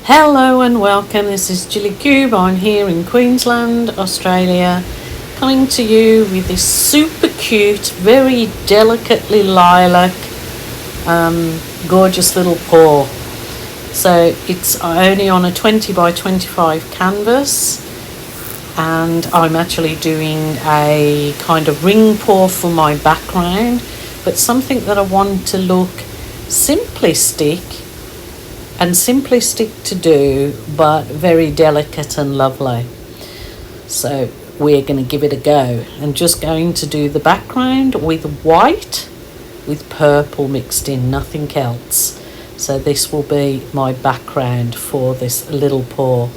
Hello and welcome, this is Jilly Cube. I'm here in Queensland, Australia, coming to you with this super cute, very delicately lilac, gorgeous little pour. So it's only on a 20 by 25 canvas, and I'm actually doing a kind of ring pour for my background, but something that I want to look simplistic to do, but very delicate and lovely. So we're going to give it a go. I'm just going to do the background with white with purple mixed in, nothing else. So this will be my background for this little pour.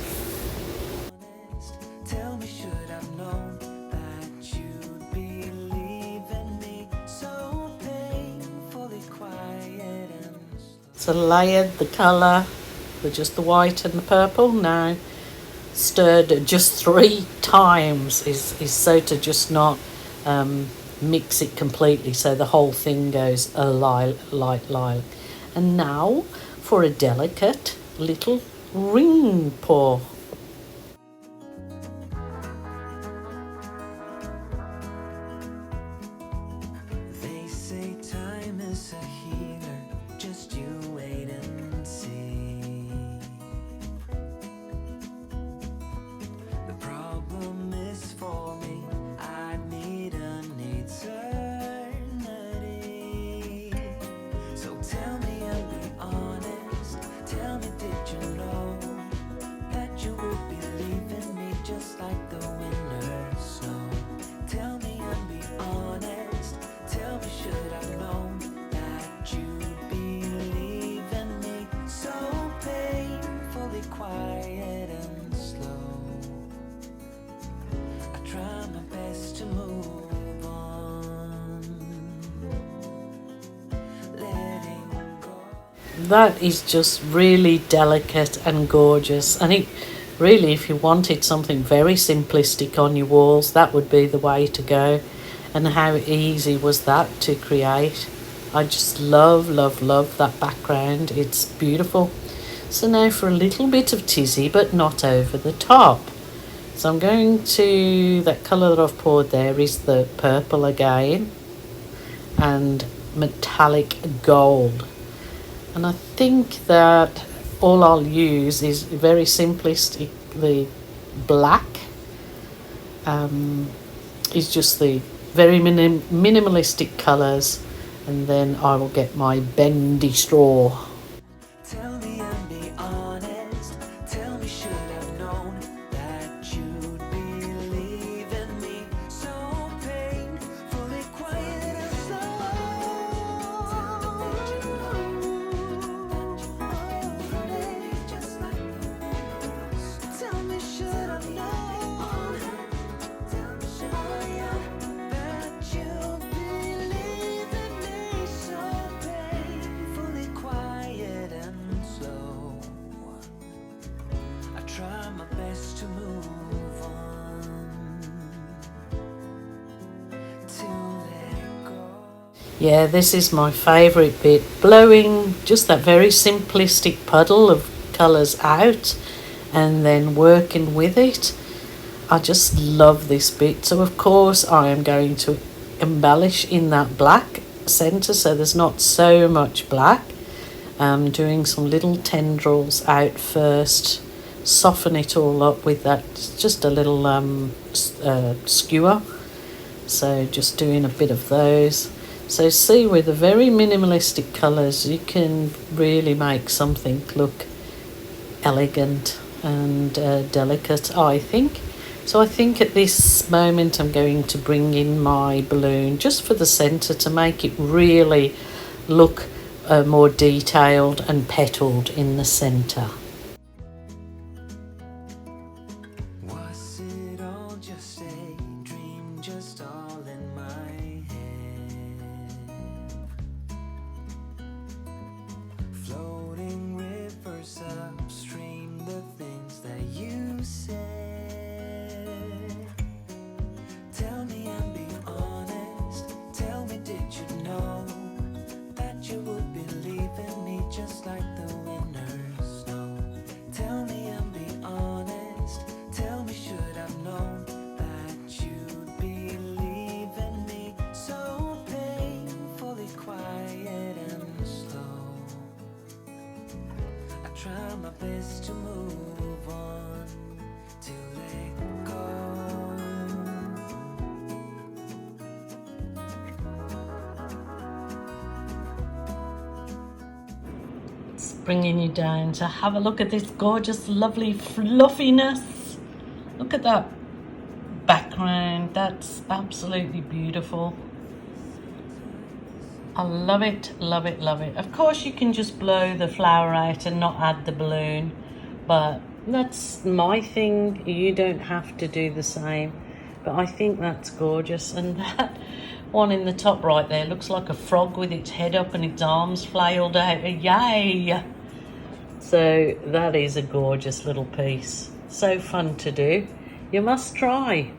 So layered the colour with just the white and the purple. Now stirred just 3 times is so to just not mix it completely, so the whole thing goes a light lilac. And now for a delicate little ring pour. They say time is a healer, just you wait and see. The problem is for me, I need an eternity. So tell me and be honest, tell me, did you know that you would be leaving me just like the winter snow? Tell me and be honest, tell me, should I know that you'd be leaving me so painfully quiet and slow? I try my best to move on, letting go. That is just really delicate and gorgeous, and it really, if you wanted something very simplistic on your walls, that would be the way to go. And how easy was that to create? I just love that background. It's beautiful. So now for a little bit of tizzy, but not over the top. So I'm going to, that colour that I've poured there is the purple again, and metallic gold. And I think that all I'll use is very simplistic. The black is just the very minimalistic colours, and then I will get my bendy straw. Tell me and be honest, tell me, should I've known that you'd be leaving me so painfully quiet and slow? Tell me, should I've known that you'd be leaving me so painfully quiet and slow? I try my best to move on, to let go. Yeah, this is my favourite bit, blowing just that very simplistic puddle of colours out and then working with it. I just love this bit. So of course I am going to embellish in that black centre, so there's not so much black. Doing some little tendrils out first, soften it all up with that, just a little skewer. So just doing a bit of those. So see, with the very minimalistic colours you can really make something look elegant and delicate, I think. So I think at this moment I'm going to bring in my balloon just for the centre to make it really look more detailed and petalled in the centre. Was it all just a dream, just all in my head? Floating rivers upstream, the things that you said. Tell me and be honest, tell me, did you know that you would be leaving me just like the winter snow? try my best to move on, to let go. It's bringing you down to have a look at this gorgeous, lovely fluffiness. Look at that background. That's absolutely beautiful. I love it, love it, love it. Of course you can just blow the flower out and not add the balloon, but that's my thing. You don't have to do the same, but I think that's gorgeous. And that one in the top right there looks like a frog with its head up and its arms flailed out. Yay! So that is a gorgeous little piece. So fun to do. You must try.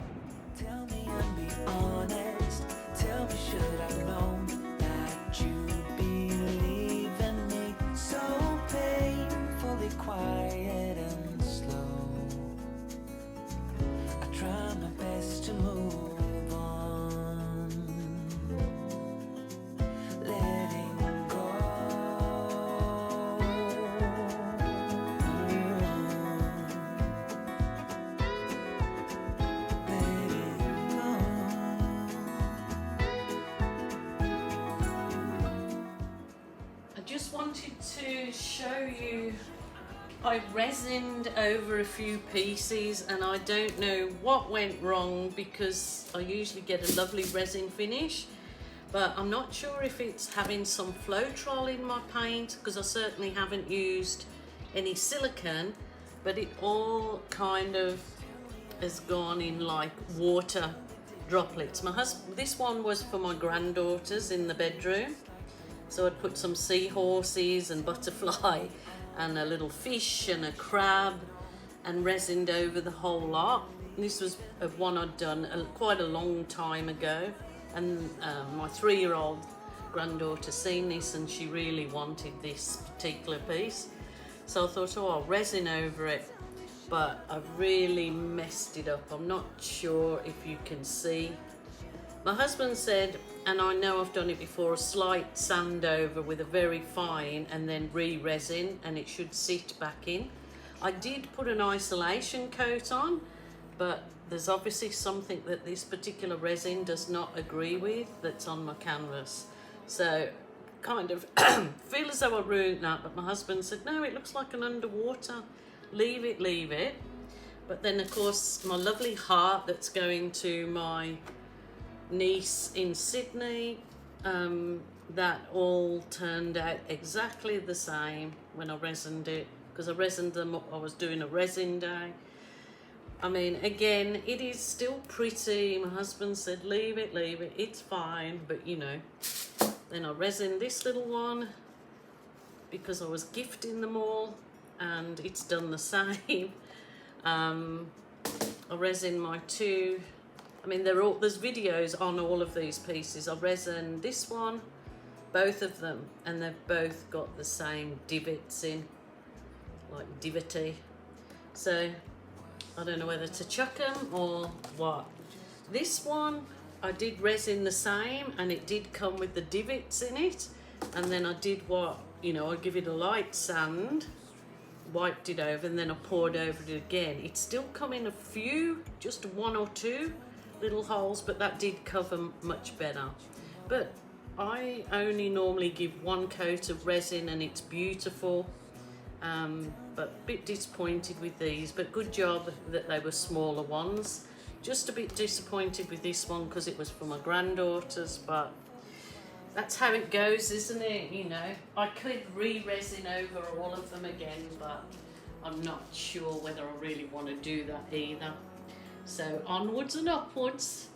Tell me and be honest. Tell me, should I known that you'd believe in me? So painfully quiet and slow. I try my best to move on, letting go. I just wanted to show you, I resined over a few pieces and I don't know what went wrong because I usually get a lovely resin finish, but I'm not sure if it's having some Floetrol in my paint because I certainly haven't used any silicone, but it all kind of has gone in like water droplets. This one was for my granddaughters in the bedroom. So I'd put some seahorses and butterfly and a little fish and a crab and resined over the whole lot. This was one I'd done quite a long time ago, and my 3-year-old granddaughter seen this and she really wanted this particular piece. So I thought, oh, I'll resin over it, but I've really messed it up. I'm not sure if you can see. My husband said, and I know I've done it before, a slight sand over with a very fine and then re-resin and it should sit back in. I did put an isolation coat on, but there's obviously something that this particular resin does not agree with that's on my canvas. So kind of feel as though I ruined that, but my husband said, no, it looks like an underwater. Leave it, leave it. But then of course my lovely heart that's going to my niece in Sydney, that all turned out exactly the same when I resined it, because I resined them up. I was doing a resin day. I mean, again, it is still pretty. My husband said, leave it, it's fine, but you know. Then I resined this little one because I was gifting them all and it's done the same. I resin my two, I mean, there's videos on all of these pieces. I resin this one, both of them, and they've both got the same divots in, like divoty. So I don't know whether to chuck them or what. This one, I did resin the same, and it did come with the divots in it. And then I did what, you know, I give it a light sand, wiped it over, and then I poured over it again. It still come in a few, just 1 or 2 little holes, but that did cover much better. But I only normally give 1 coat of resin and it's beautiful. But a bit disappointed with these, but good job that they were smaller ones. Just a bit disappointed with this one because it was for my granddaughters, but that's how it goes, isn't it? You know, I could re-resin over all of them again, but I'm not sure whether I really want to do that either. So onwards and upwards.